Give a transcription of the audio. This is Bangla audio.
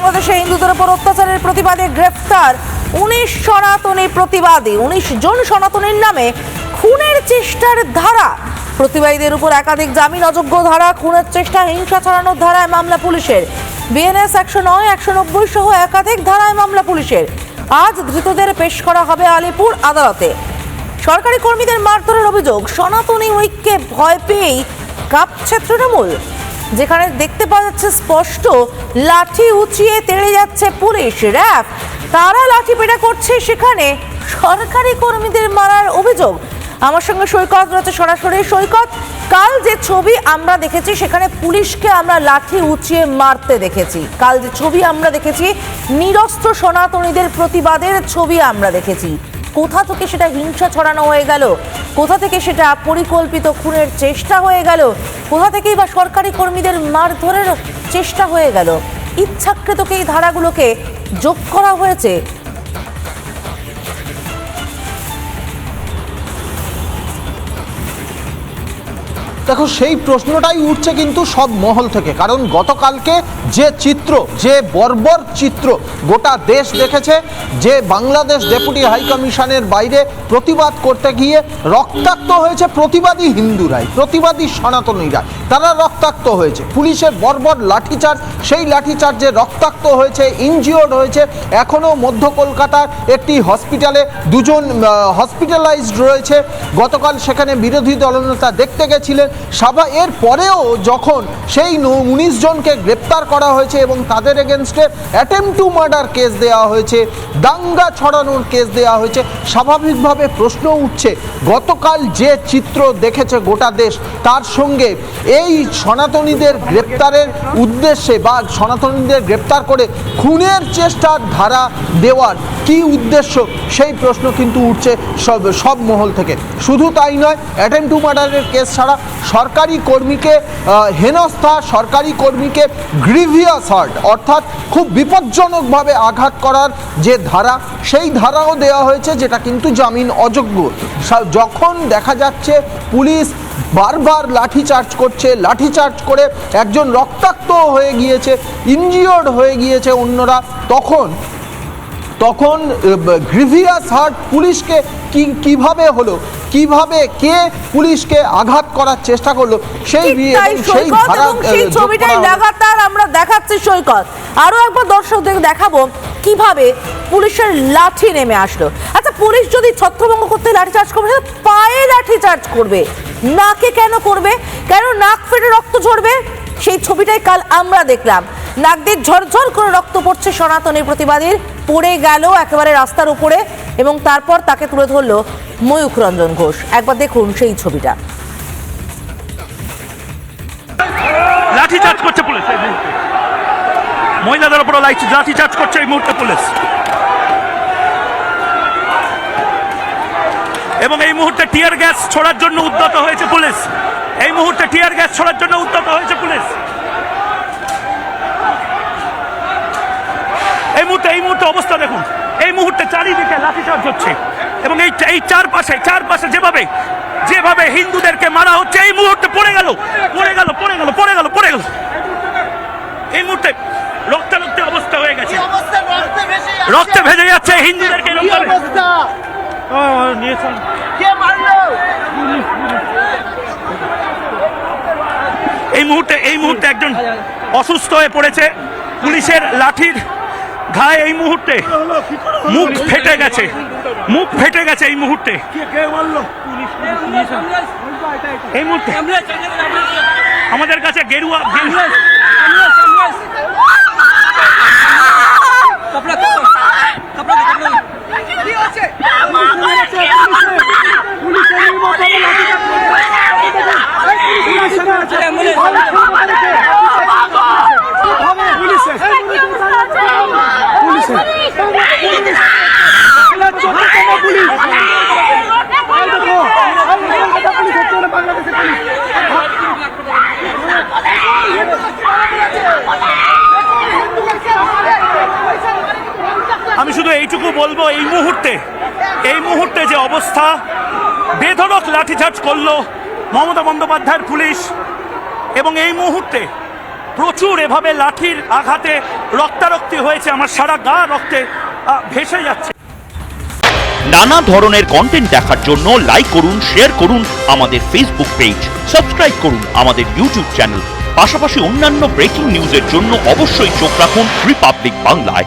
বাংলাদেশে হিন্দুদের উপর অত্যাচারের প্রতিবাদে গ্রেফতার 19 সনাতনী প্রতিবাদী। 19 জন সনাতনীর নামে খুনের চেষ্টার ধারা। প্রতিবাদীদের উপর একাধিক জামিন অযোগ্য ধারা, খুনের চেষ্টা, হিংসা ছড়ানোর ধারায় মামলা পুলিশের। বিএনএস 109, 190 সহ একাধিক ধারায় মামলা পুলিশের। আজ ধৃতদের পেশ করা হবে আলিপুর আদালতে। সরকারি কর্মীদের মারধরের অভিযোগ। সনাতনী ঐক্যে ভয় পেয়েই কাঁপছে তৃণমূল। যেখানে দেখতে পাওয়া যাচ্ছে স্পষ্ট লাঠি উঁচিয়ে তেড়ে যাচ্ছে পুলিশ, র্যাব তারা লাঠি পেটা করছে, সেখানে সরকারি কর্মীদের মারার অভিযোগ। আমার সঙ্গে সৈকত রয়েছে সরাসরি। সৈকত, কাল যে ছবি আমরা দেখেছি সেখানে পুলিশকে আমরা লাঠি উঁচিয়ে মারতে দেখেছি। কাল যে ছবি আমরা দেখেছি নিরস্ত্র সনাতনীদের প্রতিবাদের ছবি আমরা দেখেছি। কোথা থেকে সেটা হিংসা ছড়ানো হয়ে গেল? কোথা থেকে সেটা পরিকল্পিত খুনের চেষ্টা হয়ে গেল? কোথা থেকেই বা সরকারি কর্মীদের মারধরের চেষ্টা হয়ে গেল? ইচ্ছাকৃতকে এই ধারাগুলোকে যোগ করা হয়েছে। দেখো, সেই প্রশ্নটাই উঠছে কিন্তু সব মহল থেকে। কারণ গতকালকে যে চিত্র, যে বর্বর চিত্র গোটা দেশ দেখেছে, যে বাংলাদেশ ডেপুটি হাই কমিশনের বাইরে প্রতিবাদ করতে গিয়ে রক্তাক্ত হয়েছে প্রতিবাদী হিন্দুরাই, প্রতিবাদী সনাতনীরা, তারা রক্তাক্ত হয়েছে। পুলিশের বর্বর লাঠিচার্জ, সেই লাঠিচার্জে রক্তাক্ত হয়েছে, ইনজিওর্ড হয়েছে। এখনও মধ্য কলকাতার একটি হসপিটালে দুজন হসপিটালাইজড রয়েছে। গতকাল সেখানে বিরোধী দলনেতা দেখতে গেছিলেন। এর পরেও যখন সেই 19 জনকে গ্রেপ্তার করা হয়েছে এবং তাদের এগেনস্টে অ্যাটেম্প টু মার্ডার কেস দেওয়া হয়েছে, দাঙ্গা ছড়ানোর কেস দেওয়া হয়েছে, স্বাভাবিকভাবে প্রশ্ন উঠছে গতকাল যে চিত্র দেখেছে গোটা দেশ, তার সঙ্গে এই সনাতনীদের গ্রেপ্তারের উদ্দেশ্যে বা সনাতনীদের গ্রেপ্তার করে খুনের চেষ্টার ধারা দেওয়ার কি উদ্দেশ্য, সেই প্রশ্ন কিন্তু উঠছে সব মহল থেকে। শুধু তাই নয়, অ্যাটেম্প টু মার্ডারের কেস ছাড়া সরকারি কর্মীকে হেনস্থা, সরকারি কর্মীকে গ্রিভিয়াস হার্ট অর্থাৎ খুব বিপজ্জনকভাবে আঘাত করার যে ধারা, সেই ধারাও দেওয়া হয়েছে, যেটা কিন্তু জামিন অযোগ্য। যখন দেখা যাচ্ছে পুলিশ বারবার লাঠিচার্জ করছে, লাঠিচার্জ করে একজন রক্তাক্ত হয়ে গিয়েছে, ইনজিওর্ড হয়ে গিয়েছে অন্যরা, তখন গ্রিভিয়াস হার্ট পুলিশকে কিভাবে হলো, কিভাবে কে পুলিশকে আঘাত করার চেষ্টা করলো, সেই ছবিটাই লাগাতার আমরা দেখাচ্ছি। সৈকত, আরো একবার দর্শকদের দেখাবো কিভাবে পুলিশের লাঠি নেমে আসলো। আচ্ছা, পুলিশ যদি ছত্রভঙ্গ করতে লাঠি চার্জ করবে, পায়ে লাঠি চার্জ করবে, নাকে কেন করবে? কেন নাক ফেটে রক্ত ঝরবে? সেই ছবিটাই কাল আমরা দেখলাম। নাক দিয়ে ঝরঝর করে রক্ত পড়ছে সনাতনী প্রতিবাদীর, পড়ে গেল একেবারে রাস্তার উপরে এবং তারপর তাকে তুলে ধরলো ময়ূখ রঞ্জন ঘোষ। একবার দেখুন সেই ছবিটা। লাঠি চার্জ করছে পুলিশ, মহিলাদের উপর লাঠি চার্জ করছে এই মুহূর্তে পুলিশ, এবং এই মুহূর্তে টিয়ার গ্যাস ছোড়ার জন্য উদ্যত হয়েছে পুলিশ। এই মুহূর্তে টিয়ার গ্যাস ছোড়ার জন্য উদ্যত হয়েছে পুলিশ। এই মুহূর্তে অবস্থা দেখুন। এই মুহূর্তে চারিদিকে লাঠিচার্জ হচ্ছে এবং এই চারপাশে যেভাবে হিন্দুদেরকে মারা হচ্ছে, এই মুহূর্তে পড়ে গেল। এই মুহূর্তে রক্তারক্তি অবস্থা হয়ে গেছে, রক্তে ভেজে যাচ্ছে হিন্দুদেরকে। এই মুহূর্তে একজন অসুস্থ হয়ে পড়েছে পুলিশের লাঠির ঘায়ে। এই মুহূর্তে মুখ ফেটে গেছে এই মুহূর্তে। আমাদের কাছে গেরুয়া আমি শুধু এইটুকু বলবো, এই মুহূর্তে যে অবস্থা, বেধড়ক লাঠিচার্জ করলো মমতা বন্দ্যোপাধ্যায়ের পুলিশ, এবং এই মুহূর্তে প্রচুর এভাবে লাঠির আঘাতে রক্তারক্তি হয়েছে, আমার সারা গা রক্তে ভেসে যাচ্ছে। নানা ধরনের কন্টেন্ট দেখার জন্য লাইক করুন, শেয়ার করুন আমাদের ফেসবুক পেজ, সাবস্ক্রাইব করুন আমাদের ইউটিউব চ্যানেল। পাশাপাশি অন্যান্য ব্রেকিং নিউজের জন্য অবশ্যই চোখ রাখুন রিপাবলিক বাংলায়।